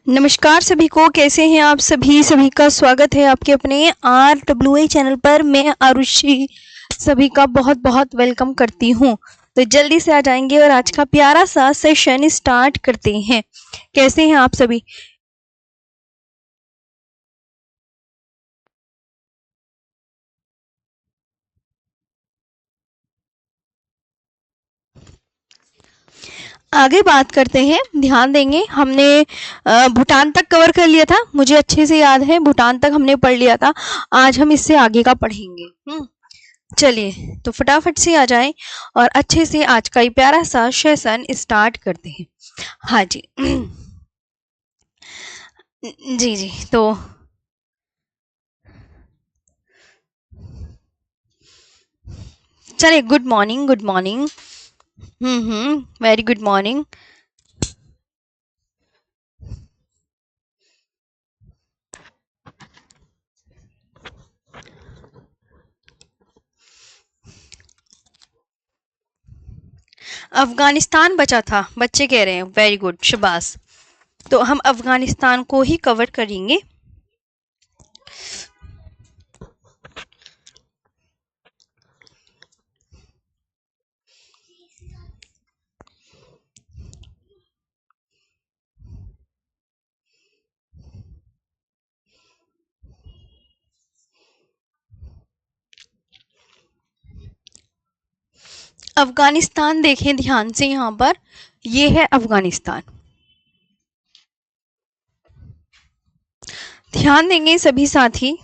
नमस्कार सभी को, कैसे हैं आप सभी? सभी का स्वागत है आपके अपने RWI चैनल पर। मैं आरुषि सभी का बहुत बहुत वेलकम करती हूँ। तो जल्दी से आ जाएंगे और आज का प्यारा सा सेशन स्टार्ट करते हैं। कैसे हैं आप सभी? आगे बात करते हैं, ध्यान देंगे। हमने भूटान तक कवर कर लिया था, मुझे अच्छे से याद है, भूटान तक हमने पढ़ लिया था। आज हम इससे आगे का पढ़ेंगे। चलिए तो फटाफट से आ जाएं और अच्छे से आज का ये प्यारा सा सेशन स्टार्ट करते हैं। हाँ जी। जी जी, तो चलिए, good morning, good morning. Very good morning. Afghanistan बचा था, बच्चे कह रहे हैं। वेरी गुड, शाबाश। तो हम अफगानिस्तान को ही कवर करेंगे। अफगानिस्तान देखें ध्यान से, यहाँ पर ये है अफगानिस्तान। ध्यान देंगे सभी साथी।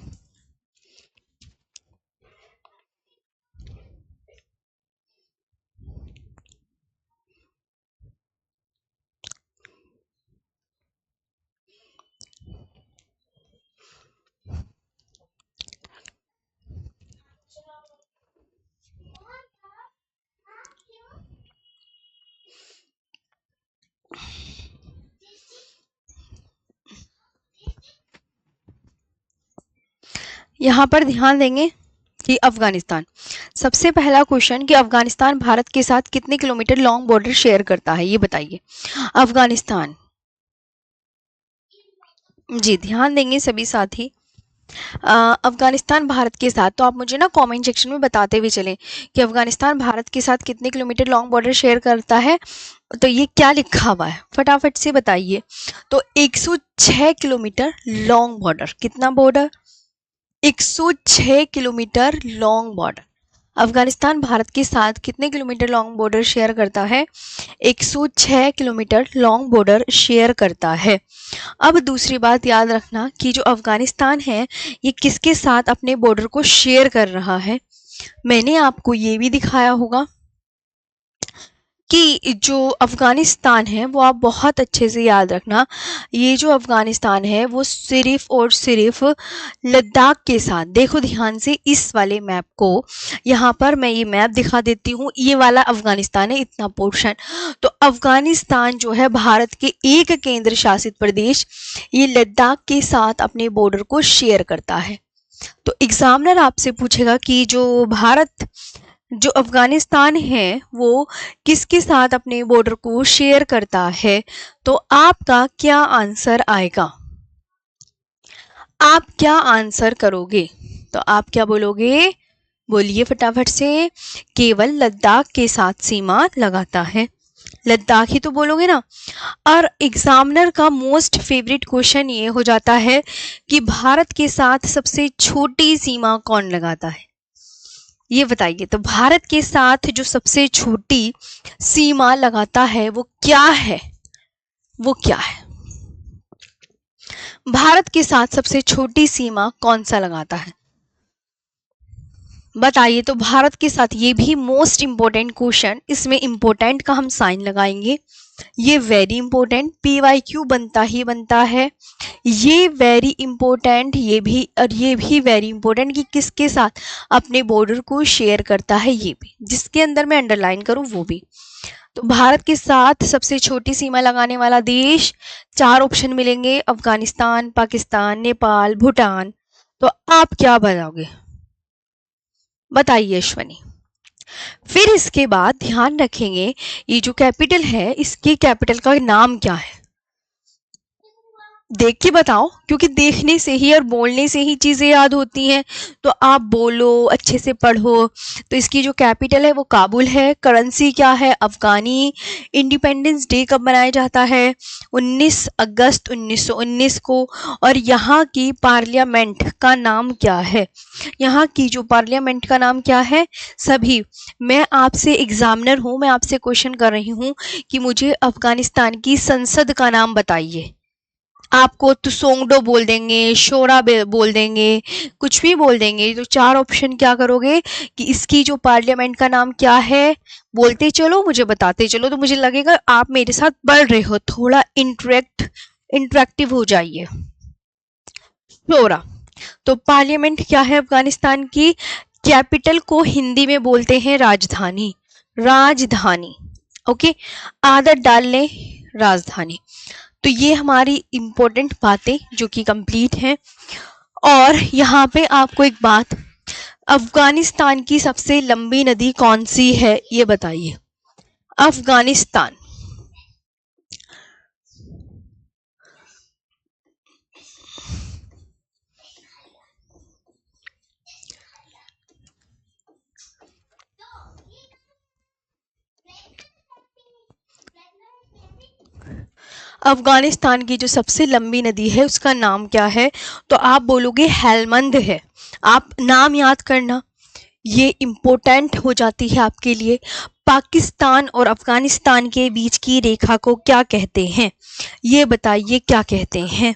यहाँ पर ध्यान देंगे कि अफगानिस्तान, सबसे पहला क्वेश्चन कि अफगानिस्तान भारत के साथ कितने किलोमीटर लॉन्ग बॉर्डर शेयर करता है, ये बताइए। अफगानिस्तान, जी ध्यान देंगे सभी साथी। अफगानिस्तान भारत के साथ, तो आप मुझे ना कमेंट सेक्शन में बताते हुए चलें कि अफगानिस्तान भारत के साथ कितने किलोमीटर लॉन्ग बॉर्डर शेयर करता है। तो ये क्या लिखा हुआ है, फटाफट से बताइए। तो 106 किलोमीटर लॉन्ग बॉर्डर। कितना border? 106 kilometre long border. Afghanistan Bharat के साथ कितने किलोमीटर लॉन्ग बॉर्डर शेयर करता है? 106 किलोमीटर लॉन्ग बॉर्डर शेयर करता है। अब दूसरी बात याद रखना कि जो अफगानिस्तान है ये किसके साथ अपने बॉर्डर को शेयर कर रहा है। मैंने आपको ये भी दिखाया होगा कि जो अफगानिस्तान है वो आप बहुत अच्छे से याद रखना, ये जो अफगानिस्तान है वो सिर्फ और सिर्फ लद्दाख के साथ, देखो ध्यान से इस वाले मैप को, यहाँ पर मैं ये मैप दिखा देती हूँ। ये वाला अफगानिस्तान है, इतना पोर्शन। तो अफगानिस्तान जो है भारत के एक केंद्र शासित प्रदेश, ये लद्दाख के साथ अपने बॉर्डर को शेयर करता है। तो एग्जामिनर आपसे पूछेगा कि जो अफगानिस्तान है वो किसके साथ अपने बॉर्डर को शेयर करता है, तो आपका क्या आंसर आएगा? आप क्या आंसर करोगे? तो आप क्या बोलोगे? बोलिए फटाफट से। केवल लद्दाख के साथ सीमा लगाता है, लद्दाख ही तो बोलोगे ना। और एग्जामिनर का मोस्ट फेवरेट क्वेश्चन ये हो जाता है कि भारत के साथ सबसे छोटी सीमा कौन लगाता है, ये बताइए। तो भारत के साथ जो सबसे छोटी सीमा लगाता है वो क्या है? वो क्या है? भारत के साथ सबसे छोटी सीमा कौन सा लगाता है? बताइए, तो भारत के साथ ये भी मोस्ट इम्पोर्टेंट क्वेश्चन, इसमें इम्पोर्टेंट का हम साइन लगाएंगे। ये वेरी इंपॉर्टेंट, PYQ बनता ही बनता है। ये वेरी इंपॉर्टेंट, ये भी, और ये भी वेरी इंपॉर्टेंट कि किसके साथ अपने बॉर्डर को शेयर करता है, ये भी, जिसके अंदर मैं अंडरलाइन करूं वो भी। तो भारत के साथ सबसे छोटी सीमा लगाने वाला देश, 4 ऑप्शन मिलेंगे, अफगानिस्तान, पाकिस्तान, नेपाल, भूटान। तो आप क्या बताओगे, बताइए अश्वनी। फिर इसके बाद ध्यान रखेंगे, ये जो कैपिटल है, इसके कैपिटल का नाम क्या है, देख के बताओ, क्योंकि देखने से ही और बोलने से ही चीजें याद होती हैं। तो आप बोलो, अच्छे से पढ़ो। तो इसकी जो कैपिटल है वो काबुल है। करेंसी क्या है, अफगानी। इंडिपेंडेंस डे कब मनाया जाता है, 19 अगस्त 1919 को। और यहाँ की पार्लियामेंट का नाम क्या है, यहाँ की जो पार्लियामेंट का नाम क्या है। सभी, मैं आपसे एग्जामिनर हूँ, मैं आपसे क्वेश्चन कर रही हूँ कि मुझे अफगानिस्तान की संसद का नाम बताइए। आपको तुसोंगडो बोल देंगे, शोरा बोल देंगे, कुछ भी बोल देंगे। तो 4 ऑप्शन क्या करोगे कि इसकी जो पार्लियामेंट का नाम क्या है, बोलते चलो, मुझे बताते चलो, तो मुझे लगेगा आप मेरे साथ पढ़ रहे हो। थोड़ा इंटरेक्टिव हो जाइए। शोरा। तो पार्लियामेंट क्या है अफगानिस्तान की, कैपिटल को हिंदी में बोलते हैं राजधानी, राजधानी। ओके, आदत डाल लें, राजधानी। तो ये हमारी इंपॉर्टेंट बातें जो कि कंप्लीट हैं। और यहाँ पे आपको एक बात, अफगानिस्तान की सबसे लंबी नदी कौन सी है, ये बताइए। अफगानिस्तान, अफगानिस्तान की जो सबसे लंबी नदी है उसका नाम क्या है, तो आप बोलोगे हेलमंद है। आप नाम याद करना, ये इम्पोर्टेंट हो जाती है आपके लिए। पाकिस्तान और अफगानिस्तान के बीच की रेखा को क्या कहते हैं, ये बताइए, क्या कहते हैं।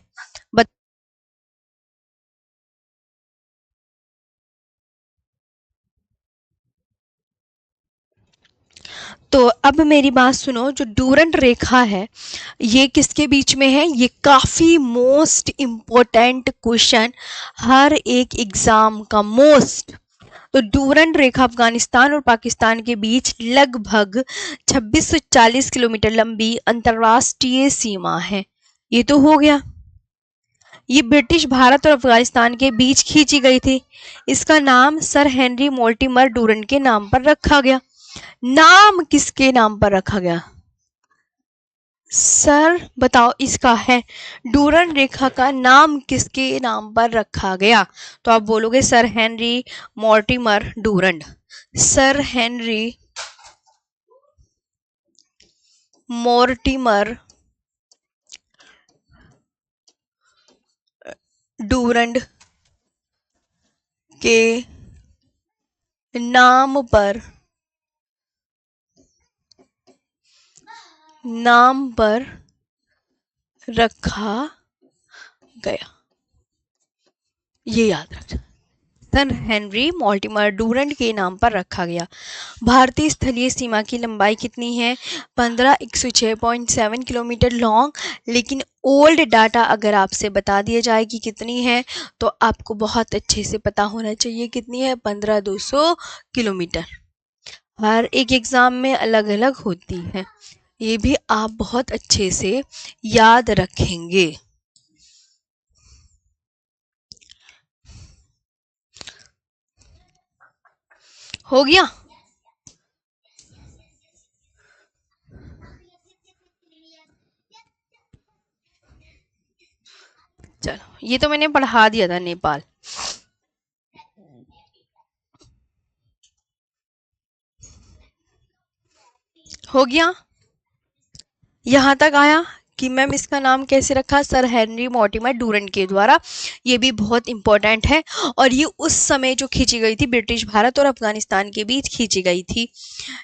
तो अब मेरी बात सुनो, जो डूरंट रेखा है ये किसके बीच में है, ये काफी मोस्ट इम्पोर्टेंट क्वेश्चन, हर एक एग्जाम का मोस्ट। तो डूरंट रेखा अफगानिस्तान और पाकिस्तान के बीच लगभग 2640 किलोमीटर लंबी अंतरराष्ट्रीय सीमा है। ये तो हो गया। ये ब्रिटिश भारत और अफगानिस्तान के बीच खींची गई थी। इसका नाम सर हेनरी मोल्टिमर डूरंट के नाम पर रखा गया। नाम किसके नाम पर रखा गया, सर बताओ, इसका है डूरंट रेखा का नाम किसके नाम पर रखा गया। तो आप बोलोगे sir Henry Mortimer Durand. Sir Henry Mortimer Durand के नाम पर रखा गया, ये याद रखना। सर हेनरी मॉर्टिमर डूरंट के नाम पर रखा गया। भारतीय स्थलीय सीमा की लंबाई कितनी है, 15106.7 किलोमीटर लॉन्ग। लेकिन ओल्ड डाटा अगर आपसे बता दिया जाए कि कितनी है, तो आपको बहुत अच्छे से पता होना चाहिए कितनी है, 15200 किलोमीटर। हर एक एग्जाम में अलग अलग होती है, ये भी आप बहुत अच्छे से याद रखेंगे। हो गया, चलो, ये तो मैंने पढ़ा दिया था, नेपाल। हो गया, यहां तक आया कि मैम इसका नाम कैसे रखा, सर हेनरी मॉर्टिमर डूरंट के द्वारा। ये भी बहुत इंपॉर्टेंट है। और ये उस समय जो खींची गई थी, ब्रिटिश भारत और अफगानिस्तान के बीच खींची गई थी।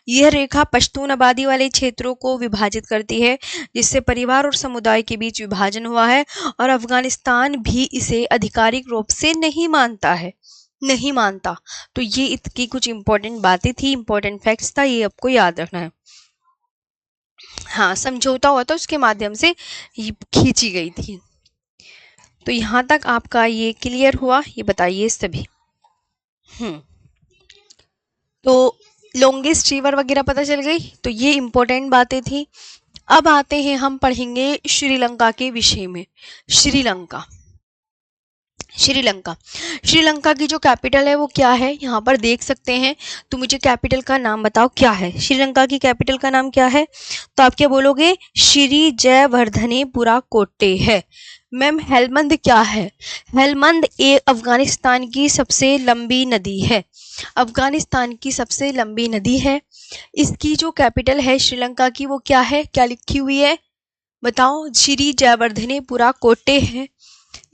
यह रेखा पश्तून आबादी वाले क्षेत्रों को विभाजित करती है, जिससे परिवार और समुदाय के बीच विभाजन हुआ है। और अफगानिस्तान भी इसे आधिकारिक रूप से नहीं मानता है। नहीं मानता। तो ये इतनी कुछ इंपॉर्टेंट बातें थी, इंपॉर्टेंट फैक्ट्स था, ये आपको याद रखना है। हाँ, समझौता हुआ था, उसके माध्यम से ये खींची गई थी। तो यहाँ तक आपका ये क्लियर हुआ, ये बताइए सभी। तो लॉन्गेस्ट रिवर वगैरह पता चल गई, तो ये इंपॉर्टेंट बातें थी। अब आते हैं, हम पढ़ेंगे श्रीलंका के विषय में। श्रीलंका श्रीलंका श्रीलंका की जो कैपिटल है वो क्या है, यहाँ पर देख सकते हैं। तो मुझे कैपिटल का नाम बताओ क्या है, श्रीलंका की कैपिटल का नाम क्या है। तो आप क्या बोलोगे, श्री जयवर्धनेपुरा कोट्टे है। मैम हेलमंद क्या है, हेलमंद अफगानिस्तान की सबसे लंबी नदी है, अफगानिस्तान की सबसे लंबी नदी है। इसकी जो कैपिटल है श्रीलंका की वो क्या है, क्या लिखी हुई है बताओ, श्री जयवर्धनेपुरा कोट्टे है।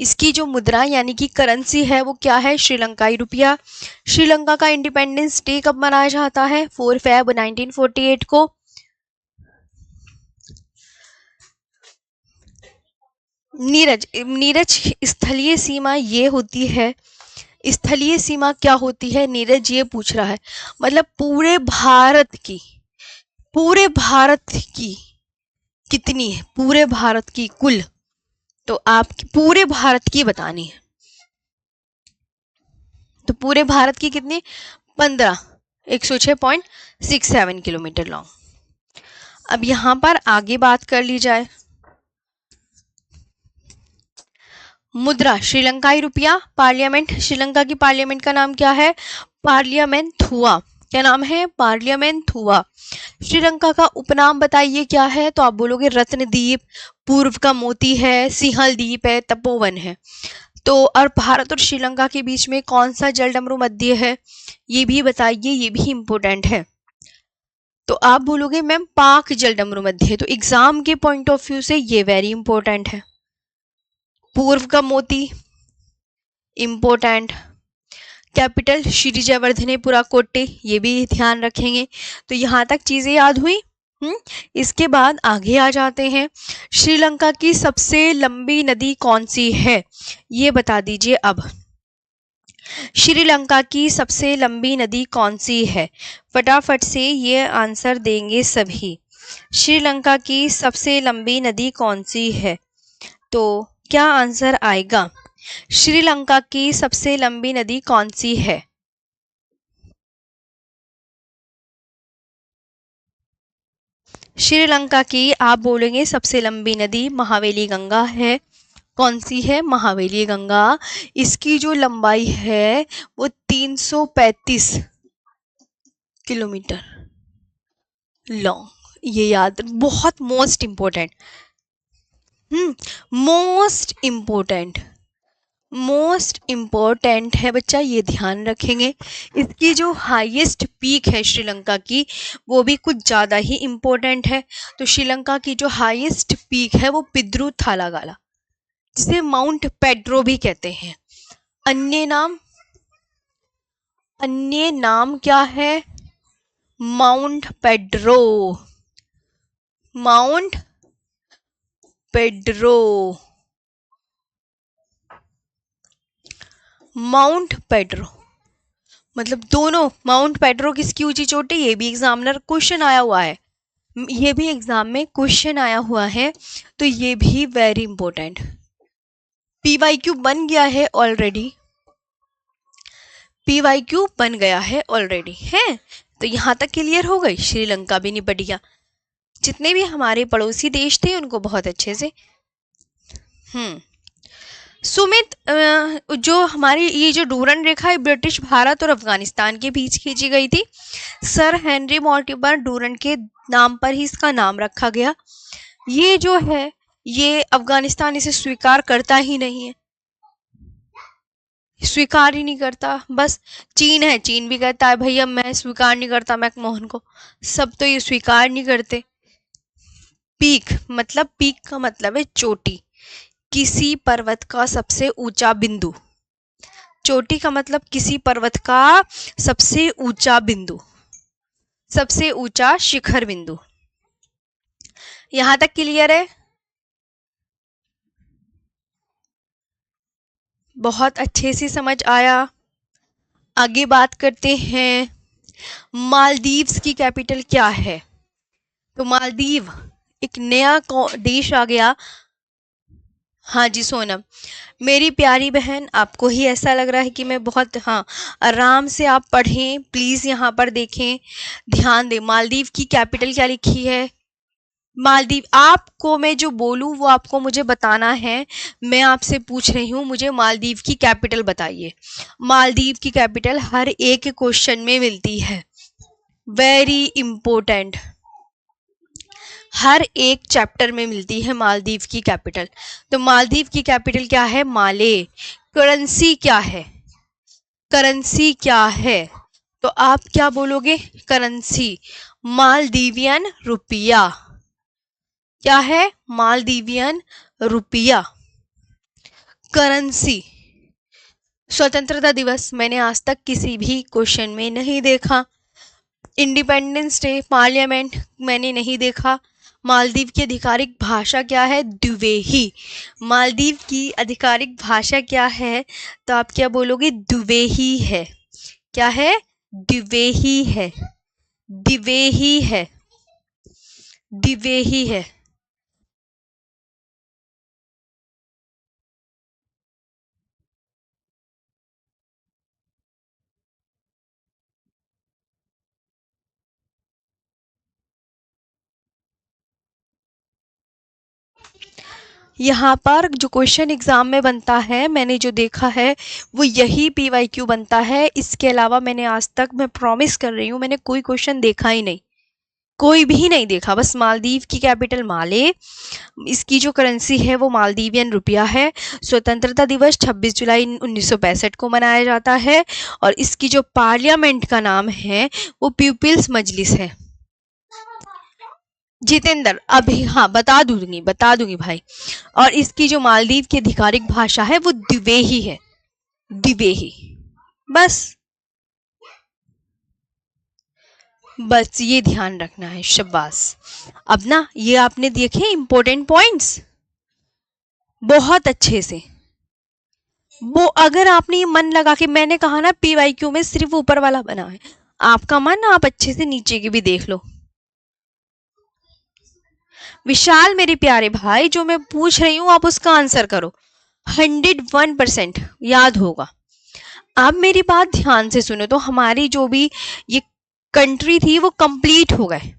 इसकी जो मुद्रा यानी कि करेंसी है वो क्या है, श्रीलंकाई रुपया। श्रीलंका का इंडिपेंडेंस डे कब मनाया जाता है, 4 फेब 1948 को। नीरज नीरज स्थलीय सीमा ये होती है, स्थलीय सीमा क्या होती है नीरज, ये पूछ रहा है। मतलब पूरे भारत की, पूरे भारत की कितनी है, पूरे भारत की कुल, तो आप पूरे भारत की बतानी है। तो पूरे भारत की कितनी, 106.67 किलोमीटर लॉन्ग। अब यहां पर आगे बात कर ली जाए, मुद्रा श्रीलंकाई रुपया। पार्लियामेंट, श्रीलंका की पार्लियामेंट का नाम क्या है, पार्लियामेंट हुआ। क्या नाम है, पार्लियामेंट हुआ। श्रीलंका का उपनाम बताइए क्या है, तो आप बोलोगे रत्नद्वीप, पूर्व का मोती है, सिंहल द्वीप है, तपोवन है। तो और भारत और श्रीलंका के बीच में कौन सा जलडमरू मध्य है, ये भी बताइए, ये भी इंपॉर्टेंट है। तो आप बोलोगे मैम पाक जलडमरू मध्य, तो एग्जाम के पॉइंट ऑफ व्यू से ये वेरी इंपॉर्टेंट है। पूर्व का मोती इंपॉर्टेंट, कैपिटल श्री जयवर्धनेपुरा कोट्टे, ये भी ध्यान रखेंगे। तो यहाँ तक चीजें याद हुई। इसके बाद आगे आ जाते हैं, श्रीलंका की सबसे लंबी नदी कौन सी है, ये बता दीजिए। अब श्रीलंका की सबसे लंबी नदी कौन सी है, फटाफट से ये आंसर देंगे सभी। श्रीलंका की सबसे लंबी नदी कौन सी है, तो क्या आंसर आएगा, श्रीलंका की सबसे लंबी नदी कौन सी है। श्रीलंका की आप बोलेंगे सबसे लंबी नदी महावेली गंगा है। कौन सी है, महावेली गंगा। इसकी जो लंबाई है वो 335 किलोमीटर लॉन्ग, ये याद, बहुत most important, most important, most important है बच्चा, ये ध्यान रखेंगे। इसकी जो हाईएस्ट पीक है श्रीलंका की वो भी कुछ ज़्यादा ही इम्पोर्टेंट है। तो श्रीलंका की जो हाईएस्ट पीक है वो पिद्रू थालागाला, जिसे माउंट पेड्रो भी कहते हैं। अन्य नाम क्या है, mount Pedro, mount Pedro, mount Pedro, मतलब दोनों, माउंट पेड्रो किसकी ऊंची चोटी, ये भी एग्जामिनर क्वेश्चन आया हुआ है, ये भी एग्जाम में क्वेश्चन आया हुआ है, तो ये भी वेरी इंपॉर्टेंट। पीवाईक्यू बन गया है ऑलरेडी, पीवाईक्यू बन गया है ऑलरेडी है। तो यहाँ तक क्लियर हो गई, श्रीलंका भी निपट गया। जितने भी हमारे पड़ोसी देश थे उनको बहुत अच्छे से। सुमित, जो हमारी ये जो डूरन रेखा है ब्रिटिश भारत और अफगानिस्तान के बीच खींची गई थी, सर हेनरी मॉर्टिमर डूरन के नाम पर ही इसका नाम रखा गया। ये जो है ये अफगानिस्तान इसे स्वीकार करता ही नहीं है, स्वीकार ही नहीं करता। बस चीन है, चीन भी कहता है भैया मैं स्वीकार नहीं करता मैकमोहन को, सब तो ये स्वीकार नहीं करते। पीक मतलब, पीक का मतलब है चोटी, किसी पर्वत का सबसे ऊंचा बिंदु। चोटी का मतलब किसी पर्वत का सबसे ऊंचा बिंदु, सबसे ऊंचा शिखर बिंदु। यहां तक क्लियर है, बहुत अच्छे से समझ आया। आगे बात करते हैं, मालदीव्स की कैपिटल क्या है? तो मालदीव एक नया देश आ गया। हाँ जी सोनम, मेरी प्यारी बहन, आपको ही ऐसा लग रहा है कि मैं बहुत, हाँ, आराम से आप पढ़ें प्लीज, यहाँ पर देखें, ध्यान दें। मालदीव की कैपिटल क्या लिखी है? मालदीव, आपको मैं जो बोलूं वो आपको मुझे बताना है। मैं आपसे पूछ रही हूँ, मुझे मालदीव की कैपिटल बताइए। मालदीव की कैपिटल हर एक क्वेश्चन में मिलती है, वेरी इंपॉर्टेंट, हर एक चैप्टर में मिलती है मालदीव की कैपिटल। तो मालदीव की कैपिटल क्या है? माले। करेंसी क्या है? करेंसी क्या है? तो आप क्या बोलोगे? करेंसी, मालदीवियन रुपया। क्या है? मालदीवियन रुपया, करेंसी। स्वतंत्रता दिवस मैंने आज तक किसी भी क्वेश्चन में नहीं देखा। इंडिपेंडेंस डे, पार्लियामेंट मैंने नहीं देखा। मालदीव की आधिकारिक भाषा क्या है? द्विवेही। मालदीव की आधिकारिक भाषा क्या है? तो आप क्या बोलोगे? द्विवेही है। क्या है? द्विवेही है, द्विवेही है, द्विवेही है। यहाँ पर जो क्वेश्चन एग्जाम में बनता है, मैंने जो देखा है वो यही PYQ बनता है। इसके अलावा मैंने आज तक, मैं प्रॉमिस कर रही हूँ, मैंने कोई क्वेश्चन देखा ही नहीं, कोई भी नहीं देखा। बस मालदीव की कैपिटल माले, इसकी जो करेंसी है वो मालदीवियन रुपया है। स्वतंत्रता दिवस 26 जुलाई 1965 को मनाया जाता है, और इसकी जो पार्लियामेंट का नाम है वो पीपल्स मजलिस है। जितेंद्र, अभी हाँ बता दूंगी भाई। और इसकी जो मालदीव की आधिकारिक भाषा है वो द्विवेही है, द्विवेही। बस बस ये ध्यान रखना है, शाबाश। अब ना ये आपने देखे इंपॉर्टेंट पॉइंट्स बहुत अच्छे से। वो अगर आपने ये मन लगा के, मैंने कहा ना PYQ में सिर्फ ऊपर वाला बना है, आपका मन आप अच्छे से नीचे के भी देख लो। विशाल मेरे प्यारे भाई, जो मैं पूछ रही हूँ आप उसका आंसर करो, 101% याद होगा। आप मेरी बात ध्यान से सुनो, तो हमारी जो भी ये कंट्री थी वो कंप्लीट हो गए।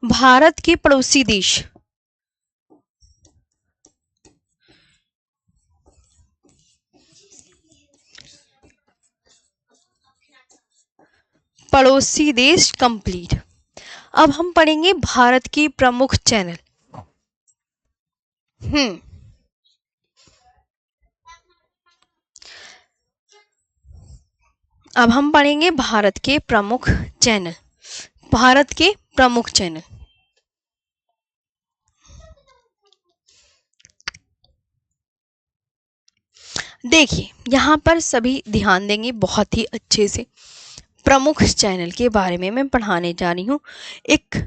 भारत के पड़ोसी देश, पड़ोसी देश कंप्लीट। अब हम पढ़ेंगे भारत के प्रमुख चैनल। अब हम पढ़ेंगे भारत के प्रमुख चैनल, भारत के प्रमुख चैनल। देखिए यहाँ पर सभी ध्यान देंगे बहुत ही अच्छे से। प्रमुख चैनल के बारे में मैं पढ़ाने जा रही हूँ। एक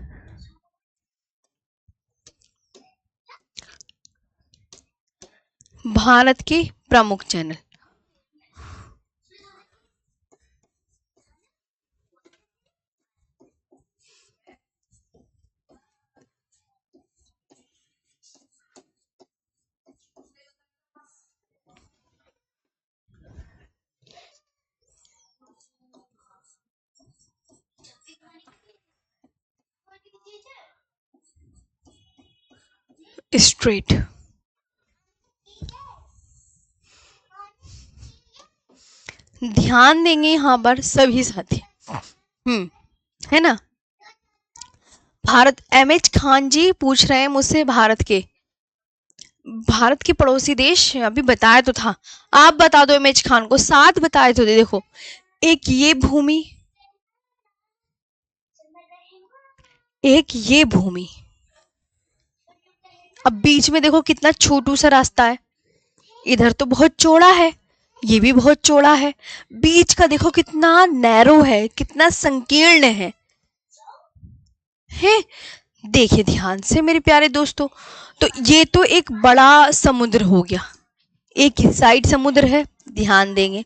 भारत के प्रमुख चैनल, स्ट्रेट, ध्यान देंगे यहाँ पर सभी साथी। है ना। भारत, MH खान जी पूछ रहे हैं मुझसे भारत के पड़ोसी देश, अभी बताया तो था। आप बता दो MH खान को, 7 बताए तो दे। देखो, एक ये भूमि, एक ये भूमि, अब बीच में देखो कितना छोटू सा रास्ता है, इधर तो बहुत चौड़ा है, ये भी बहुत चौड़ा है, बीच का देखो कितना नैरो है, कितना संकीर्ण है। देखिए ध्यान से मेरे प्यारे दोस्तों, तो ये तो एक बड़ा समुद्र हो गया, एक ही साइड समुद्र है, ध्यान देंगे।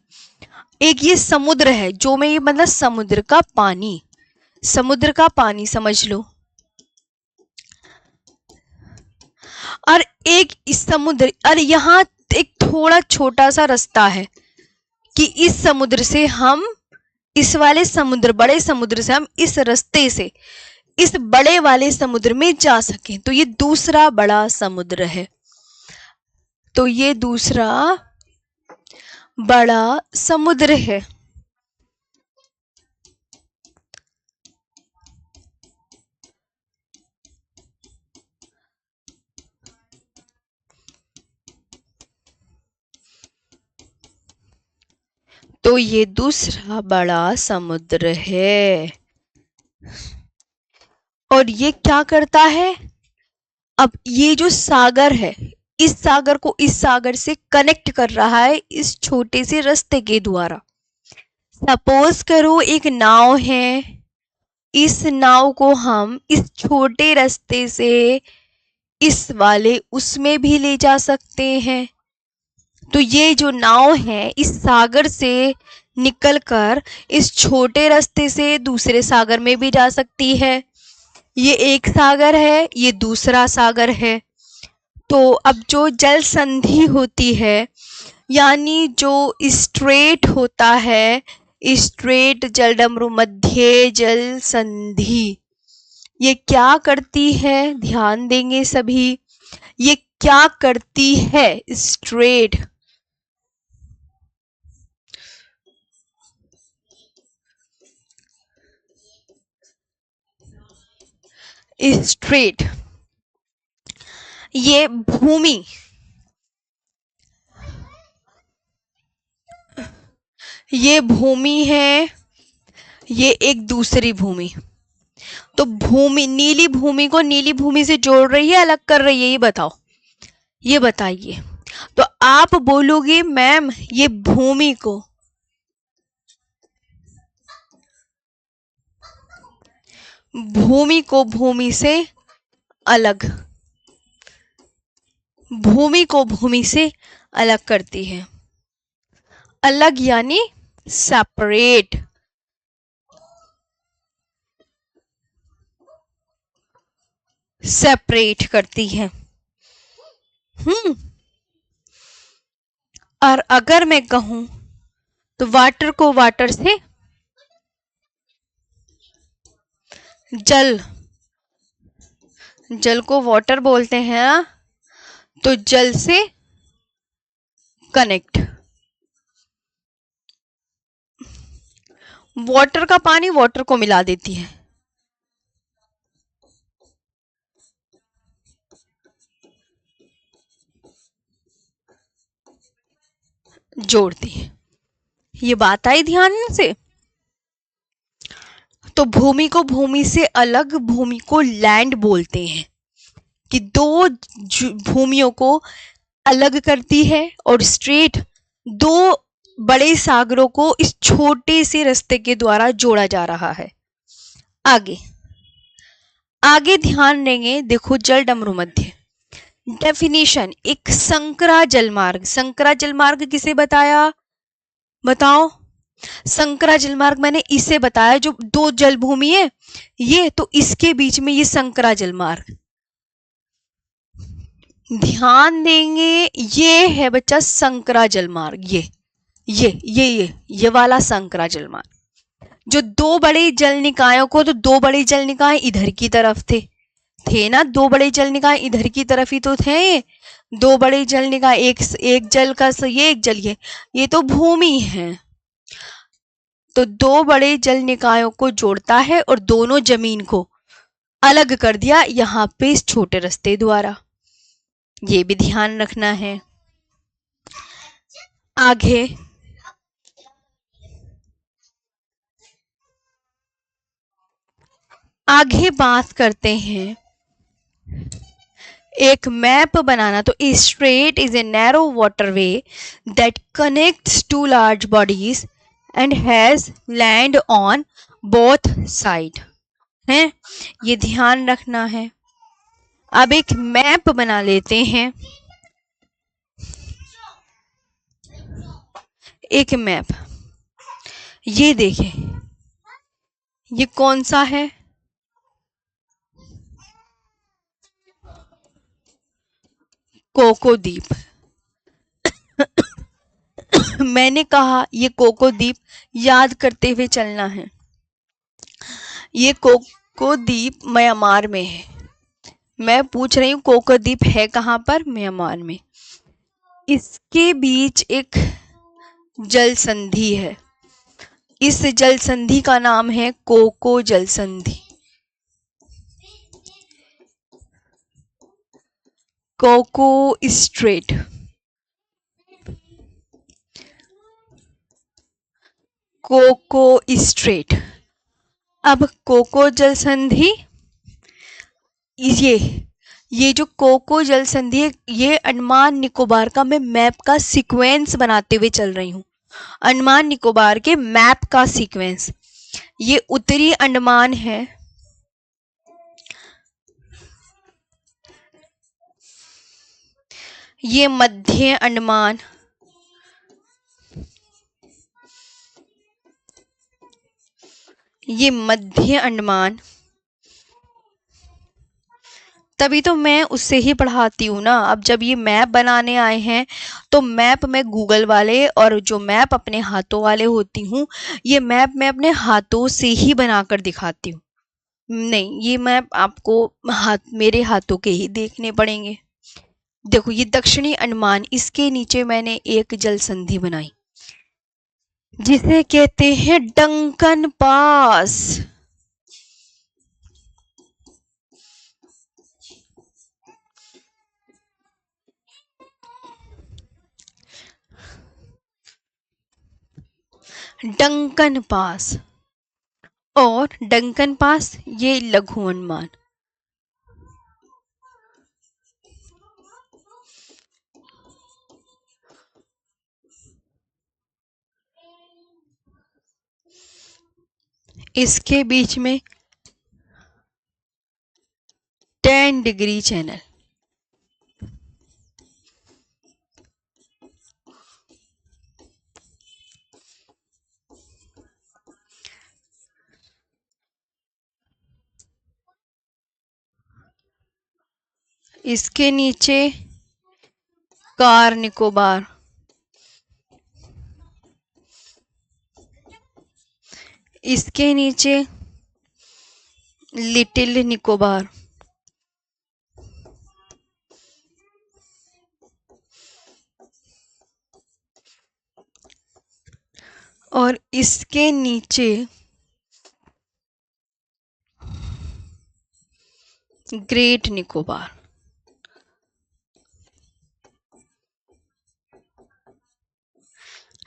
एक ये समुद्र है, जो में ये मतलब समुद्र का पानी, समुद्र का पानी समझ लो। और एक इस समुद्र, और यहाँ एक थोड़ा छोटा सा रास्ता है कि इस समुद्र से हम, इस वाले समुद्र, बड़े समुद्र से हम इस रास्ते से इस बड़े वाले समुद्र में जा सकें। तो ये दूसरा बड़ा समुद्र है। तो ये दूसरा बड़ा समुद्र है। तो ये दूसरा बड़ा समुद्र है। और ये क्या करता है, अब ये जो सागर है, इस सागर को इस सागर से कनेक्ट कर रहा है इस छोटे से रास्ते के द्वारा। सपोज करो एक नाव है, इस नाव को हम इस छोटे रास्ते से इस वाले उसमें भी ले जा सकते हैं। तो ये जो नाव है इस सागर से निकलकर इस छोटे रास्ते से दूसरे सागर में भी जा सकती है। ये एक सागर है, ये दूसरा सागर है। तो अब जो जल संधि होती है, यानी जो स्ट्रेट होता है, स्ट्रेट जलडमरू मध्य जल संधि, ये क्या करती है, ध्यान देंगे सभी, ये क्या करती है, स्ट्रेट स्ट्रेट, ये भूमि, ये भूमि है, ये एक दूसरी भूमि। तो भूमि, नीली भूमि को नीली भूमि से जोड़ रही है, अलग कर रही है, ये बताओ, ये बताइए। तो आप बोलोगे मैम ये भूमि को, भूमि को भूमि से अलग, भूमि को भूमि से अलग करती है। अलग यानी सेपरेट, सेपरेट करती है। और अगर मैं कहूं तो वाटर को वाटर से, जल, जल को वाटर बोलते हैं, तो जल से कनेक्ट, वाटर का पानी वाटर को मिला देती है, जोड़ती है। ये बात आई ध्यान से। तो भूमि को भूमि से अलग, भूमि को लैंड बोलते हैं, कि दो भूमियों को अलग करती है, और स्ट्रेट दो बड़े सागरों को इस छोटे से रास्ते के द्वारा जोड़ा जा रहा है। आगे आगे ध्यान देंगे, देखो जलडमरू मध्य डेफिनेशन, एक संकरा जलमार्ग, संकरा जलमार्ग किसे बताया, बताओ। संकरा जलमार्ग मैंने इसे बताया, जो दो जलभूमि है ये, तो इसके बीच में ये संकरा जलमार्ग, ध्यान देंगे, ये है बच्चा संकरा जलमार्ग, ये वाला संकरा जलमार्ग, जो दो बड़े जल निकायों को, तो दो बड़े जल निकाय इधर की तरफ थे ना, दो बड़े जल निकाय इधर की तरफ ही तो थे, ये दो बड़े जल निकाय, एक जल का ये, एक जल ये तो भूमि है। तो दो बड़े जल निकायों को जोड़ता है और दोनों जमीन को अलग कर दिया यहाँ पे इस छोटे रास्ते द्वारा, ये भी ध्यान रखना है। आगे आगे बात करते हैं, एक मैप बनाना। तो a strait is a narrow waterway that connects two large bodies and has land on both side है, ये ध्यान रखना है। अब एक मैप बना लेते हैं, एक मैप, ये देखें, ये कौन सा है? कोको द्वीप। मैंने कहा ये कोको द्वीप याद करते हुए चलना है। ये कोको द्वीप म्यांमार में है। मैं पूछ रही हूँ कोको द्वीप है कहाँ पर? म्यांमार में। इसके बीच एक जल संधि है। इस जल संधि का नाम है कोको जल संधि। Coco strait. Coco strait. अब कोको जल संधि, ये जो कोको जल संधि है, ये अंडमान निकोबार का मैं मैप का सीक्वेंस बनाते हुए चल रही हूँ। अंडमान निकोबार के मैप का सीक्वेंस। ये उत्तरी अंडमान है, ये मध्य अंडमान, ये मध्य अंडमान। तभी तो मैं उससे ही पढ़ाती हूँ ना। अब जब ये मैप बनाने आए हैं तो मैप मैं गूगल वाले और जो मैप अपने हाथों वाले होती हूँ, ये मैप मैं अपने हाथों से ही बनाकर दिखाती हूँ। नहीं, ये मैप आपको मेरे हाथों के ही देखने पड़ेंगे। देखो ये दक्षिणी अंडमान, इसके नीचे मैंने एक जल संधि बनाई जिसे कहते हैं डंकन पास। डंकन पास और डंकन पास ये लघु अंडमान। इसके बीच में 10 डिग्री चैनल। इसके नीचे कार निकोबार। इसके नीचे लिटिल निकोबार। और इसके नीचे ग्रेट निकोबार।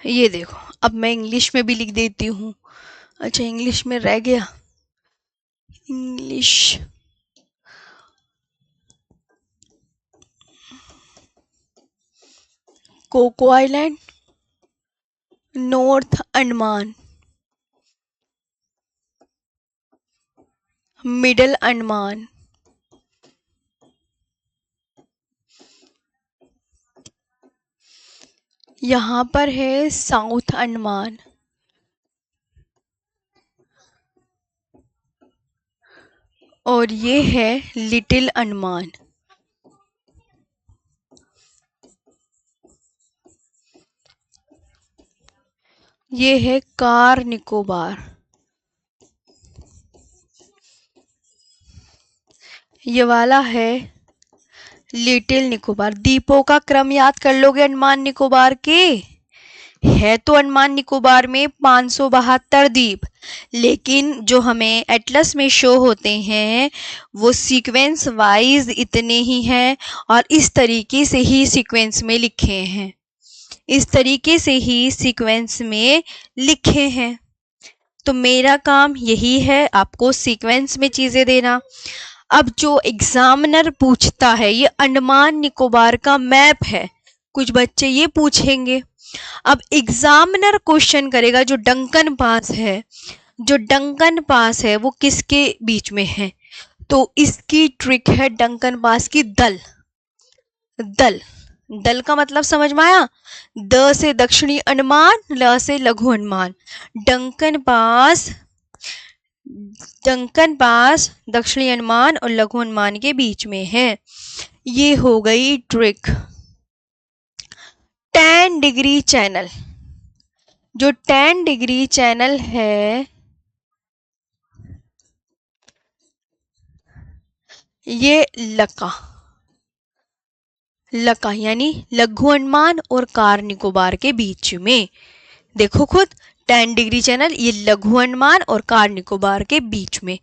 ये देखो, अब मैं इंग्लिश में भी लिख देती हूँ। अच्छा, इंग्लिश में रह गया। English Coco island, north Andaman, middle Andaman, यहाँ पर है साउथ अंडमान, और ये है लिटिल अंडमान। ये है कार निकोबार। ये वाला है लिटिल निकोबार। द्वीपों का क्रम याद कर लोगे अंडमान निकोबार के? है तो अंडमान निकोबार में 572 द्वीप, लेकिन जो हमें एटलस में शो होते हैं वो सीक्वेंस वाइज इतने ही हैं और इस तरीके से ही सीक्वेंस में लिखे हैं। इस तरीके से ही सीक्वेंस में लिखे हैं। तो मेरा काम यही है, आपको सीक्वेंस में चीजें देना। अब जो एग्जामिनर पूछता है, ये अंडमान निकोबार का मैप है, कुछ बच्चे ये पूछेंगे। अब एग्जामिनर क्वेश्चन करेगा जो डंकन पास है, जो डंकन पास है वो किसके बीच में है? तो इसकी ट्रिक है डंकन पास की दल। दल दल का मतलब समझ में आया? द से दक्षिणी अंडमान, ल से लघु अंडमान। डंकन पास दक्षिणी अंडमान और लघु अंडमान के बीच में है। ये हो गई ट्रिक। 10 डिग्री चैनल, जो 10 डिग्री चैनल है ये लका यानी लघु अंडमान और कार निकोबार के बीच में। देखो खुद, 10 डिग्री चैनल ये लघु अंडमान और कार निकोबार के बीच में।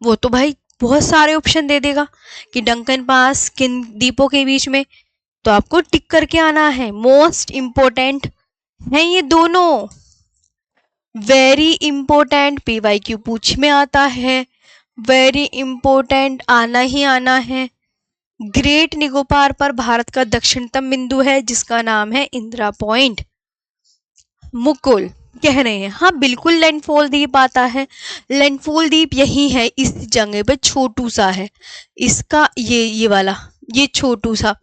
वो तो भाई बहुत सारे ऑप्शन दे देगा कि डंकन पास किन द्वीपों के बीच में, तो आपको टिक करके आना है। मोस्ट इंपोर्टेंट है ये दोनों, वेरी इंपोर्टेंट, PYQ पूछ में आता है, वेरी इंपोर्टेंट, आना ही आना है। ग्रेट निकोबार पर भारत का दक्षिणतम बिंदु है जिसका नाम है इंदिरा पॉइंट। मुकुल कह रहे हैं, हाँ बिल्कुल लैंडफॉल द्वीप आता है। लैंडफॉल द्वीप यही है, इस जगह पे छोटू सा है इसका, ये वाला, ये छोटू सा,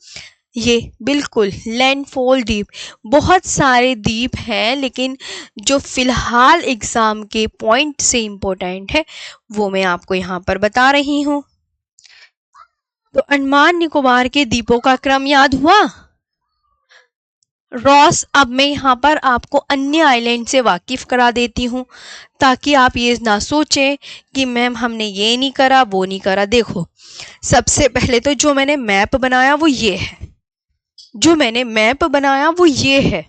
ये बिल्कुल लैंडफॉल द्वीप। बहुत सारे द्वीप हैं लेकिन जो फिलहाल एग्जाम के पॉइंट से इंपॉर्टेंट है वो मैं आपको यहाँ पर बता रही हूँ। तो अंडमान निकोबार के द्वीपों का क्रम याद हुआ? रॉस, अब मैं यहाँ पर आपको अन्य आइलैंड से वाकिफ करा देती हूँ ताकि आप ये ना सोचें कि मैम हमने ये नहीं करा वो नहीं करा। देखो सबसे पहले तो जो मैंने मैप बनाया वो ये है,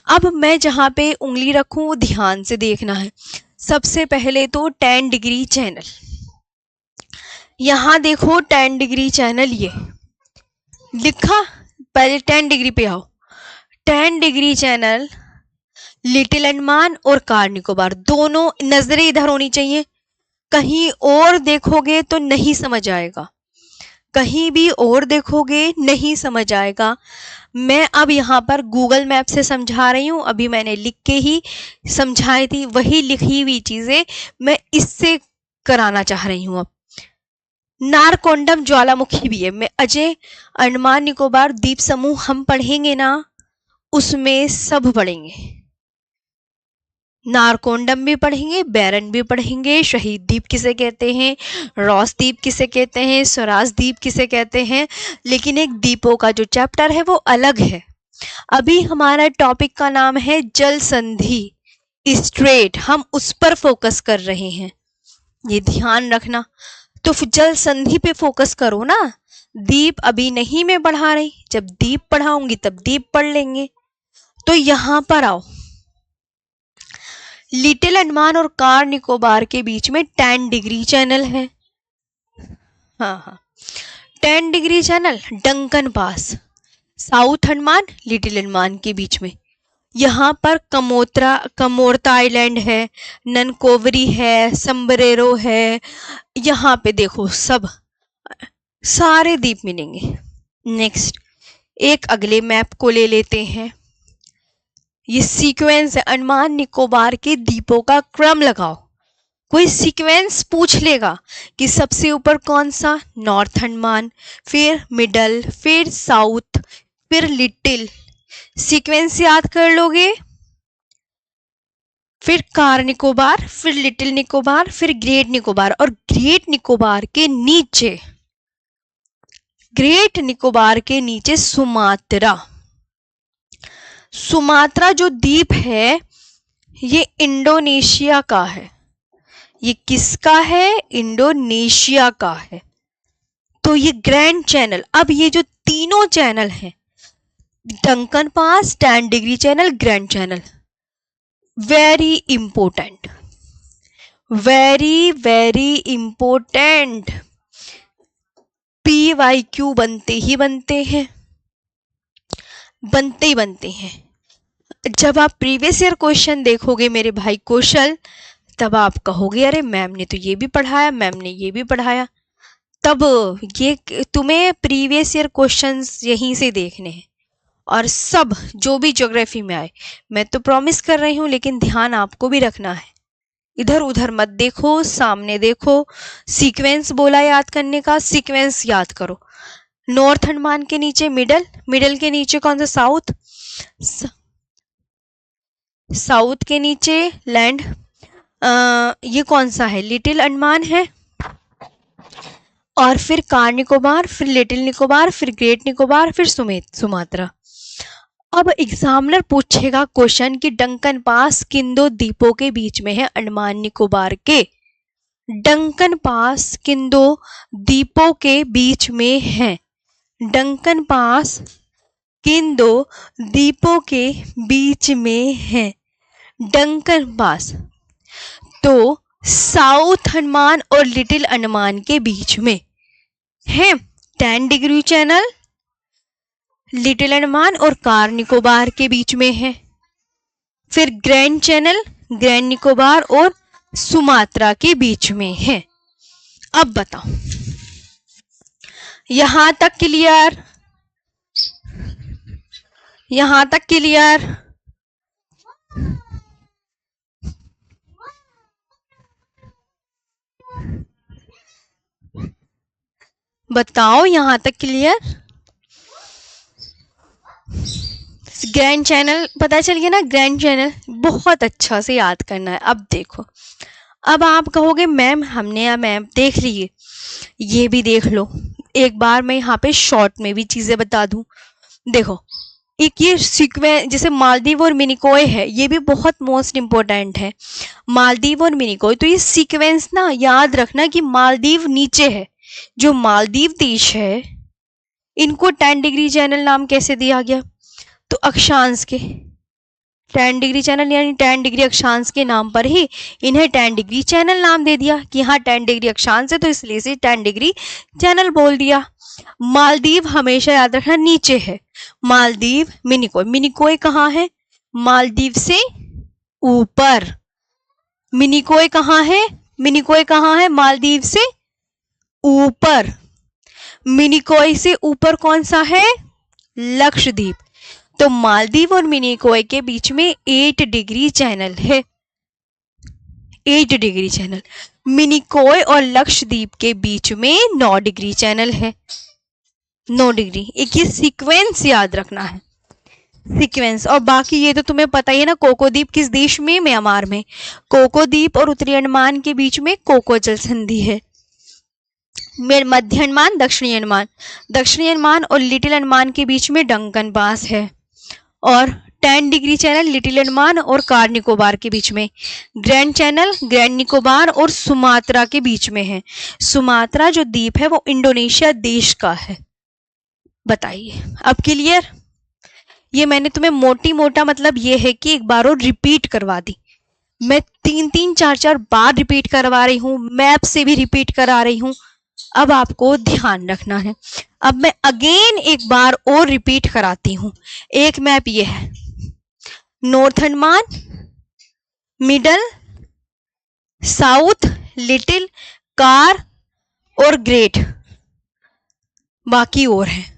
अब मैं जहाँ पे उंगली रखूँ वो ध्यान से देखना है। सबसे पहले तो 10 डिग्री चैनल, यहाँ देखो 10 डिग्री चैनल ये लिखा, पहले 10 डिग्री पे आओ। 10 डिग्री चैनल लिटिल अंडमान और कार निकोबार, दोनों नजरें इधर होनी चाहिए, कहीं और देखोगे तो नहीं समझ आएगा, कहीं भी और देखोगे नहीं समझ आएगा। मैं अब यहाँ पर गूगल मैप से समझा रही हूँ, अभी मैंने लिख के ही समझाई थी, वही लिखी हुई चीजें मैं इससे कराना चाह रही हूँ। अब नारकोंडम ज्वालामुखी भी है, मैं अजय अंडमान निकोबार द्वीप समूह हम पढ़ेंगे ना, उसमें सब पढ़ेंगे, नारकोंडम भी पढ़ेंगे, बैरन भी पढ़ेंगे, शहीद द्वीप किसे कहते हैं, रॉस द्वीप किसे कहते हैं, स्वराज द्वीप किसे कहते हैं, लेकिन एक द्वीपों का जो चैप्टर है वो अलग है। अभी हमारा टॉपिक का नाम है जल संधि स्ट्रेट, हम उस पर फोकस कर रहे हैं, ये ध्यान रखना। तो जल संधि पे फोकस करो ना, द्वीप अभी नहीं मैं पढ़ा रही, जब द्वीप पढ़ाऊंगी तब द्वीप पढ़ लेंगे। तो यहां पर आओ, लिटिल अंडमान और कार निकोबार के बीच में 10 डिग्री चैनल है। हाँ 10 degree channel Duncan pass, south Andaman little Andaman के बीच में, यहाँ पर कमोरता आइलैंड है, ननकोवरी है, समबरेरो है, यहाँ पे देखो सब सारे द्वीप मिलेंगे। नेक्स्ट एक अगले मैप को ले लेते हैं, ये सीक्वेंस है, अंडमान निकोबार के द्वीपों का क्रम लगाओ। कोई सीक्वेंस पूछ लेगा कि सबसे ऊपर कौन सा, नॉर्थ अंडमान, फिर मिडल, फिर साउथ, फिर लिटिल, सीक्वेंस याद कर लोगे, फिर कार निकोबार, फिर लिटिल निकोबार, फिर ग्रेट निकोबार, और ग्रेट निकोबार के नीचे सुमात्रा जो द्वीप है ये इंडोनेशिया का है। ये किसका है? इंडोनेशिया का है। तो ये ग्रैंड चैनल, अब ये जो तीनों चैनल हैं, Duncan pass, 10 degree channel, grand channel, very important, very very important, PYQ बनते ही बनते हैं। जब आप प्रीवियस ईयर क्वेश्चन देखोगे मेरे भाई कौशल, तब आप कहोगे अरे मैम ने तो ये भी पढ़ाया, मैम ने ये भी पढ़ाया। तब ये तुम्हें प्रीवियस ईयर क्वेश्चंस यहीं से देखने हैं, और सब जो भी ज्योग्राफी में आए, मैं तो प्रॉमिस कर रही हूँ, लेकिन ध्यान आपको भी रखना है, इधर उधर मत देखो, सामने देखो। सीक्वेंस बोला याद करने का, सीक्वेंस याद करो। नॉर्थ अंडमान के नीचे मिडल, मिडल के नीचे कौन सा, साउथ, साउथ के नीचे लैंड, ये कौन सा है, लिटिल अंडमान है, और फिर कार निकोबार, फिर लिटिल निकोबार, फिर ग्रेट निकोबार, फिर सुमात्रा। अब एग्जामिनर पूछेगा क्वेश्चन कि डंकन पास किन दो द्वीपों के बीच में है अंडमान निकोबार के, डंकन पास किन दो द्वीपों के बीच में है, डंकन पास किन दो द्वीपों के बीच में है, डंकन पास तो साउथ अंडमान और लिटिल अंडमान के बीच में है, 10 डिग्री चैनल लिटिल अंडमान और कार निकोबार के बीच में है, फिर ग्रैंड चैनल ग्रैंड निकोबार और सुमात्रा के बीच में है। अब बताओ, यहां तक क्लियर, यहां तक क्लियर, बताओ यहां तक क्लियर। ग्रैंड चैनल पता चल गया ना, ग्रैंड चैनल बहुत अच्छा से याद करना है। अब देखो, अब आप कहोगे मैम हमने या मैम देख लिए, ये भी देख लो एक बार, मैं यहाँ पे शॉर्ट में भी चीजें बता दूं। देखो एक ये सीक्वेंस, जैसे मालदीव और मिनिकॉय है, ये भी बहुत मोस्ट इंपॉर्टेंट है, मालदीव और मिनिकॉय। तो ये सीक्वेंस ना याद रखना कि मालदीव नीचे है, जो मालदीव देश है इनको 10 डिग्री चैनल नाम कैसे दिया गया, तो अक्षांश के 10 डिग्री चैनल यानी 10 डिग्री अक्षांश के नाम पर ही इन्हें 10 डिग्री चैनल नाम दे दिया कि हाँ 10 डिग्री अक्षांश है तो इसलिए इसे 10 डिग्री चैनल बोल दिया। मालदीव हमेशा याद रखना नीचे है, मालदीव मिनिकॉय, मिनिकॉय कहाँ है, मालदीव से ऊपर, मिनिकॉय कहाँ है, मिनिकॉय कहाँ है, मालदीव से ऊपर, मिनिकॉय से ऊपर कौन सा है, लक्षद्वीप। तो मालदीव और मिनिकॉय के बीच में 8 डिग्री चैनल है, 8 डिग्री चैनल। मिनिकॉय और लक्षद्वीप के बीच में 9 डिग्री चैनल है, 9 डिग्री। एक ये सीक्वेंस याद रखना है, सीक्वेंस। और बाकी ये तो तुम्हें पता ही है ना, कोको द्वीप किस देश में, म्यांमार में। कोको द्वीप और उत्तरी अंडमान के बीच में कोको जल संधि है। मध्य अंडमान दक्षिणी अंडमान, दक्षिणी अंडमान और लिटिल अंडमान के बीच में डंकन पास है, और 10 डिग्री चैनल लिटिल अंडमान और कार निकोबार के बीच में, ग्रैंड चैनल ग्रैंड निकोबार और सुमात्रा के बीच में है। सुमात्रा जो द्वीप है वो इंडोनेशिया देश का है। बताइए अब क्लियर। ये मैंने तुम्हें मोटी मोटा मतलब ये है कि एक बार और रिपीट करवा दी, मैं 3-3 4-4 बार रिपीट करवा रही हूँ, मैप से भी रिपीट करा रही हूँ। अब आपको ध्यान रखना है। अब मैं अगेन एक बार और रिपीट कराती हूं। एक मैप ये है, north Andaman, middle, south, little, car और ग्रेट, बाकी और है।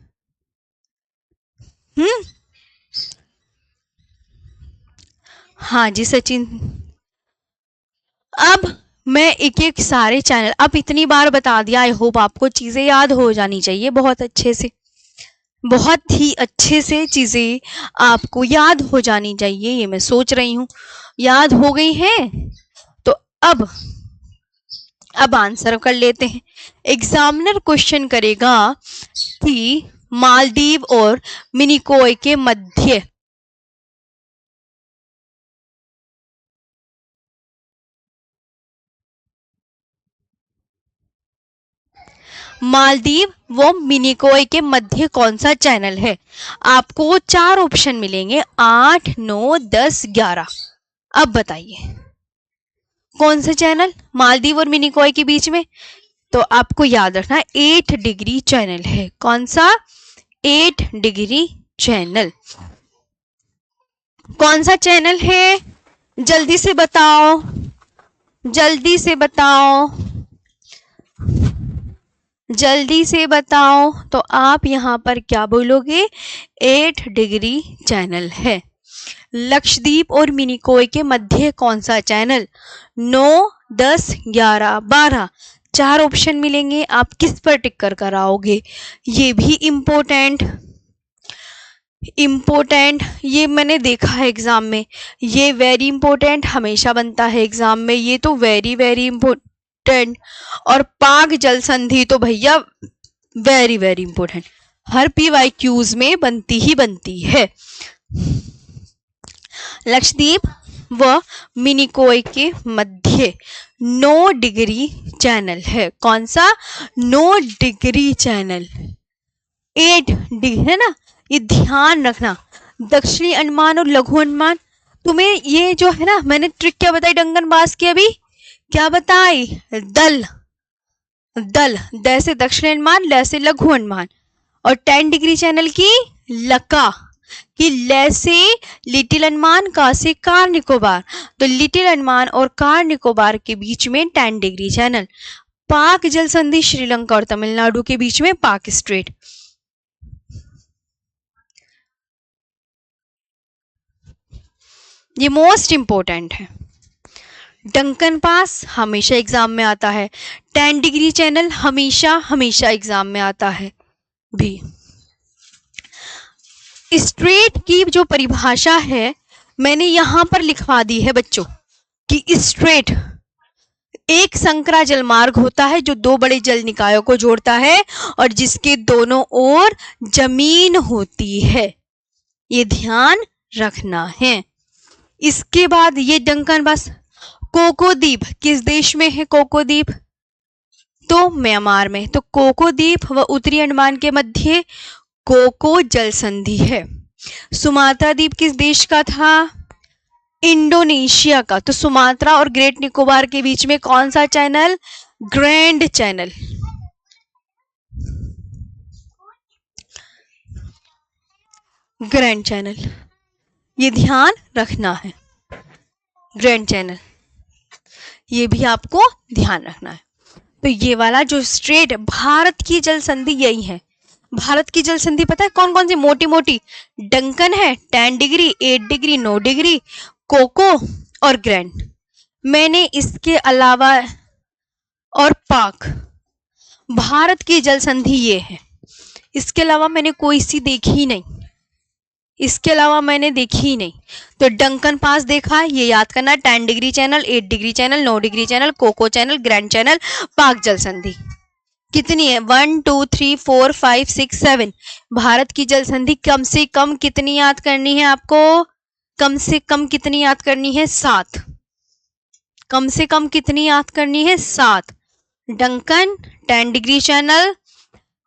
हाँ जी सचिन। अब मैं एक एक सारे चैनल अब इतनी बार बता दिया, आई होप आपको चीजें याद हो जानी चाहिए बहुत अच्छे से, बहुत ही अच्छे से चीजें आपको याद हो जानी चाहिए, ये मैं सोच रही हूँ। याद हो गई है तो अब आंसर कर लेते हैं। एग्जामिनर क्वेश्चन करेगा कि मालदीव और मिनिकॉय के मध्य मालदीव व मिनिकॉय के मध्य कौन सा चैनल है। आपको 4 ऑप्शन मिलेंगे, 8, 9, 10, 11। अब बताइए कौन सा चैनल मालदीव और मिनिकॉय के बीच में, तो आपको याद रखना 8 डिग्री चैनल है। कौन सा, 8 डिग्री चैनल। कौन सा चैनल है, जल्दी से बताओ, जल्दी से बताओ, जल्दी से बताओ। तो आप यहां पर क्या बोलोगे, 8 डिग्री चैनल है। लक्षद्वीप और मिनिकॉय के मध्य कौन सा चैनल, 9, 10, 11, 12। 4 ऑप्शन मिलेंगे, आप किस पर टिक कर आओगे? ये भी इम्पोर्टेंट, ये मैंने देखा है एग्जाम में, ये वेरी इंपॉर्टेंट हमेशा बनता है एग्जाम में, ये तो वेरी वेरी इंपॉर्टेंट। और पाक जल संधि तो भैया वेरी वेरी इंपॉर्टेंट, हर PYQs में बनती ही बनती है। लक्षद्वीप व मिनिकॉय के मध्य 9 डिग्री चैनल है। कौन सा? 9 डिग्री चैनल, 8 डिग्री है ना, ये ध्यान रखना। दक्षिणी अंडमान और लघु अंडमान, तुम्हें ये जो है ना, मैंने ट्रिक क्या बताई डंगन बास की, अभी क्या बताई? दल जैसे दक्षिणी अंडमान, जैसे लघु अंडमान। और 10 डिग्री चैनल की लका, कि ले से लिटिल अंडमान, का से कार निकोबार, तो लिटिल अंडमान और कार निकोबार के बीच में 10 डिग्री चैनल। पाक जल संधि श्रीलंका और तमिलनाडु के बीच में पाक स्ट्रेट। ये मोस्ट इंपॉर्टेंट है। डंकन पास हमेशा एग्जाम में आता है, 10 डिग्री चैनल हमेशा एग्जाम में आता है भी। स्ट्रेट की जो परिभाषा है मैंने यहां पर लिखवा दी है बच्चों, कि स्ट्रेट एक संकरा जलमार्ग होता है जो 2 बड़े जल निकायों को जोड़ता है और जिसके दोनों ओर जमीन होती है, ये ध्यान रखना है। इसके बाद ये डंकन बस। कोको द्वीप किस देश में है? कोको द्वीप तो म्यांमार में। तो कोको द्वीप व उत्तरी अंडमान के मध्य कोको जल संधि है। सुमात्रा द्वीप किस देश का था? इंडोनेशिया का। तो सुमात्रा और ग्रेट निकोबार के बीच में कौन सा channel? Grand channel. Grand channel, ये ध्यान रखना है। ग्रैंड चैनल, ये भी आपको ध्यान रखना है। तो ये वाला जो स्ट्रेट भारत की जल संधि यही है। भारत की जल संधि पता है कौन कौन सी? मोटी मोटी डंकन है 10 डिग्री, 8 डिग्री, 9 डिग्री, कोको और ग्रैंड। मैंने इसके अलावा और पाक, भारत की जल संधि ये है। इसके अलावा मैंने कोई सी देखी ही नहीं, इसके अलावा मैंने देखी ही नहीं। तो डंकन पास देखा, ये याद करना, 10 degree channel, 8 degree channel, 9 degree channel, Coco channel, grand channel, Palk जल संधि। कितनी है? 1 2 3 4 5 6 7। भारत की जल संधि कम से कम कितनी याद करनी है आपको? कम से कम कितनी याद करनी है? 7। कम से कम कितनी याद करनी है? 7। डंकन, 10 डिग्री चैनल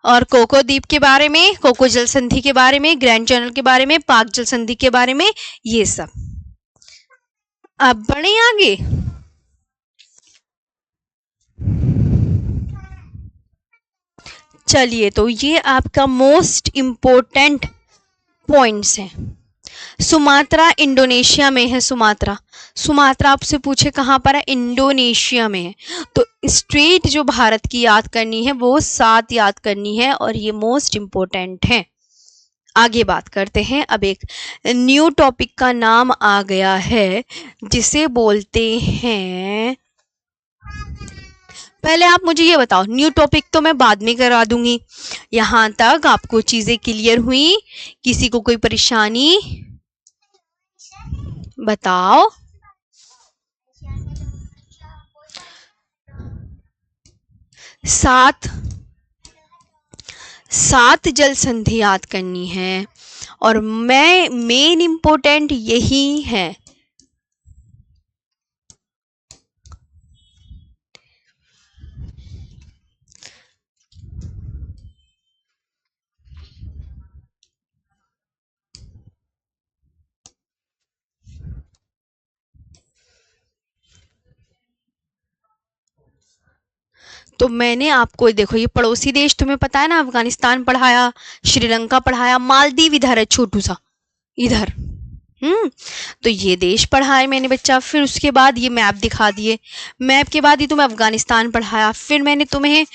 और कोको द्वीप के बारे में, कोको जल संधि के बारे में, ग्रैंड चैनल के बारे में, पाक जल संधि के बारे में, ये सब। अब बढ़े आगे। चलिए, तो ये आपका मोस्ट इंपोर्टेंट पॉइंट्स हैं। सुमात्रा इंडोनेशिया में है। सुमात्रा आपसे पूछे कहां पर है? इंडोनेशिया में है। तो स्ट्रेट जो भारत की याद करनी है वो 7 याद करनी है और ये मोस्ट इंपोर्टेंट है। आगे बात करते हैं। अब एक न्यू टॉपिक का नाम आ गया है जिसे बोलते हैं, पहले आप मुझे ये बताओ, न्यू टॉपिक तो मैं बाद में करा दूंगी। यहां तक आपको चीजें क्लियर हुई? किसी को कोई परेशानी? बताओ। सात जल संधि याद करनी है और मेन इंपोर्टेंट यही है। तो मैंने आपको देखो, ये पड़ोसी देश तुम्हें पता है ना, अफगानिस्तान पढ़ाया, श्रीलंका पढ़ाया, मालदीव इधर है छोटू सा इधर। तो ये देश पढ़ाए मैंने बच्चा। फिर उसके बाद ये मैप दिखा दिए, मैप के बाद ही तुम्हें अफगानिस्तान पढ़ाया, फिर मैंने तुम्हें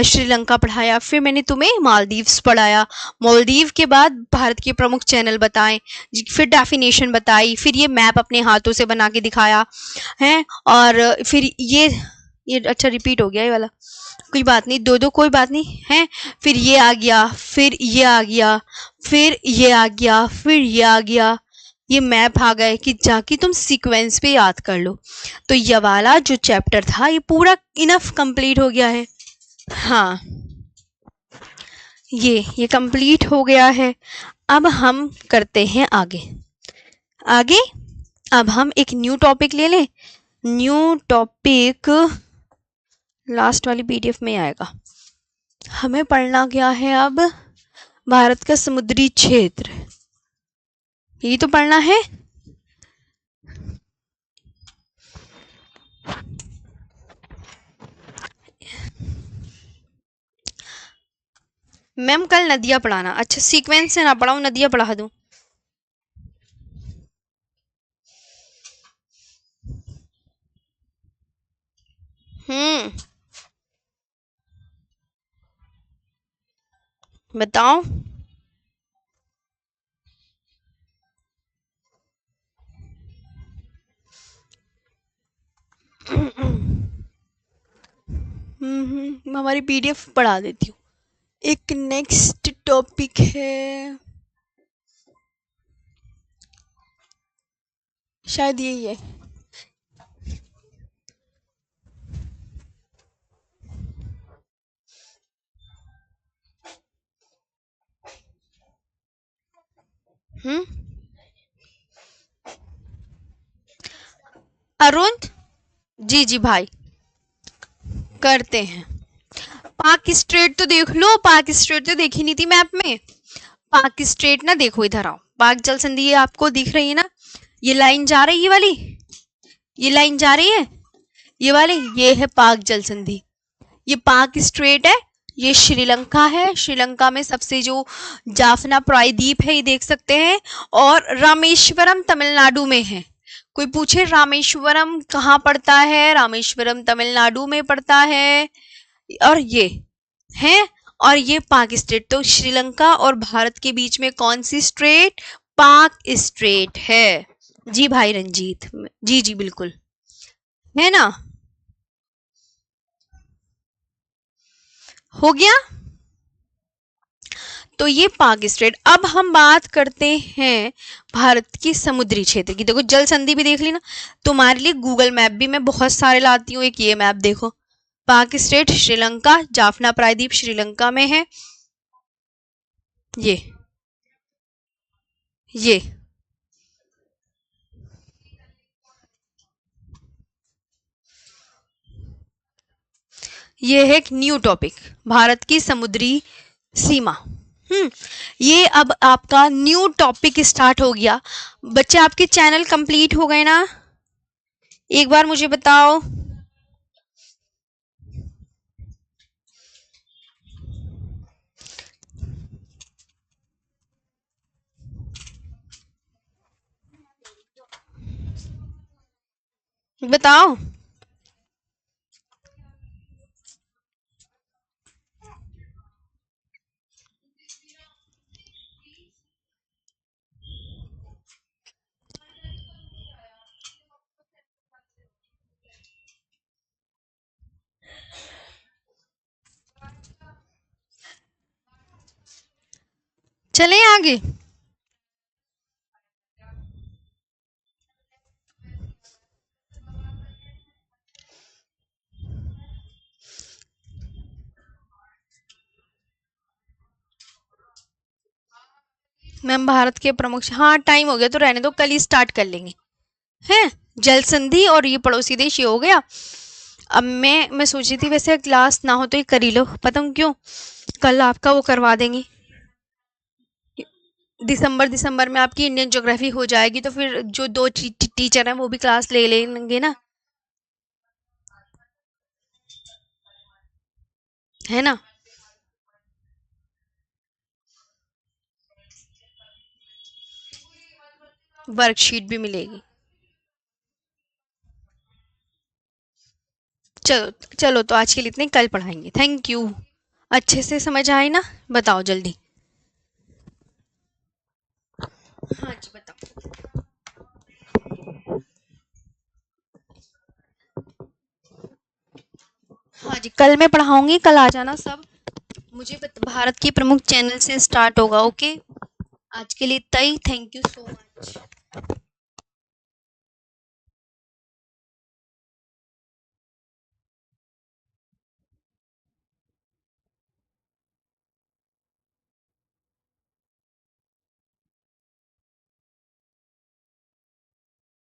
श्रीलंका पढ़ाया, फिर मैंने तुम्हें मालदीव्स पढ़ाया, मालदीव के बाद भारत के प्रमुख चैनल बताए, फिर डेफिनेशन बताई, फिर ये मैप अपने हाथों से बना के दिखाया है, और फिर ये ये अच्छा रिपीट हो गया ये वाला, कोई बात नहीं, दो दो कोई बात नहीं है। फिर ये आ गया, फिर ये आ गया, फिर ये आ गया, फिर ये आ गया, ये मैप आ गए कि जाके तुम सीक्वेंस पे याद कर लो। तो ये वाला जो चैप्टर था ये पूरा इनफ कंप्लीट हो गया है। हाँ, ये कंप्लीट हो गया है। अब हम करते हैं आगे। आगे अब हम एक न्यू टॉपिक ले लें। न्यू टॉपिक लास्ट वाली पीडीएफ में आएगा। हमें पढ़ना क्या है अब? भारत का समुद्री क्षेत्र, यही तो पढ़ना है। मैम कल नदियां पढ़ाना। अच्छा, सीक्वेंस से ना पढ़ाऊं, नदियां पढ़ा दूं? बताओ। हमारी पीडीएफ पढ़ा देती हूँ। एक नेक्स्ट टॉपिक है, शायद यही है। अरुण जी, जी भाई करते हैं। पाक स्ट्रेट तो देख लो, पाक स्ट्रेट तो देखी नहीं थी मैप में। पाक स्ट्रेट ना देखो, इधर आओ। पाक जल संधि ये आपको दिख रही है ना, ये लाइन जा रही है, ये वाली, ये लाइन जा रही है, ये वाली, ये है पाक जल संधि। ये पाक स्ट्रेट है, ये श्रीलंका है। श्रीलंका में सबसे जो जाफना प्रायद्वीप है ये देख सकते हैं, और रामेश्वरम तमिलनाडु में है। कोई पूछे रामेश्वरम कहाँ पड़ता है? रामेश्वरम तमिलनाडु में पड़ता है। और ये है, और ये पाक स्ट्रेट। तो श्रीलंका और भारत के बीच में कौन सी स्ट्रेट? पाक स्ट्रेट है। जी भाई रंजीत, जी जी बिल्कुल, है ना? हो गया। तो ये पाक स्ट्रेट। अब हम बात करते हैं भारत की समुद्री क्षेत्र की। देखो जल संधि भी देख ली ना, तुम्हारे लिए गूगल मैप भी मैं बहुत सारे लाती हूँ। एक ये मैप देखो, पाक स्ट्रेट श्रीलंका, जाफना प्रायद्वीप श्रीलंका में है। ये ये है एक न्यू टॉपिक, भारत की समुद्री सीमा। ये अब आपका न्यू टॉपिक स्टार्ट हो गया। बच्चे आपके चैनल कंप्लीट हो गए ना? एक बार मुझे बताओ। बताओ। चले आगे। मैम भारत के प्रमुख, हाँ टाइम हो गया तो रहने दो, कल ही स्टार्ट कर लेंगे। हैं, जल संधि और ये पड़ोसी देश ये हो गया। अब मैं सोच रही थी वैसे क्लास ना हो तो ये कर ही लो, पता हूँ क्यों? कल आपका वो करवा देंगे, दिसंबर में आपकी इंडियन ज्योग्राफी हो जाएगी, तो फिर जो दो टीचर हैं वो भी क्लास ले लेंगे ना, है ना? वर्कशीट भी मिलेगी। चलो चलो, तो आज के लिए इतने, कल पढ़ाएंगे। Thank you. अच्छे से समझ आए ना? बताओ जल्दी। हाँ जी बताओ। हाँ जी, कल मैं पढ़ाऊंगी, कल आ जाना सब। भारत की प्रमुख चैनल से स्टार्ट होगा। ओके, आज के लिए इतना ही। Thank you so much.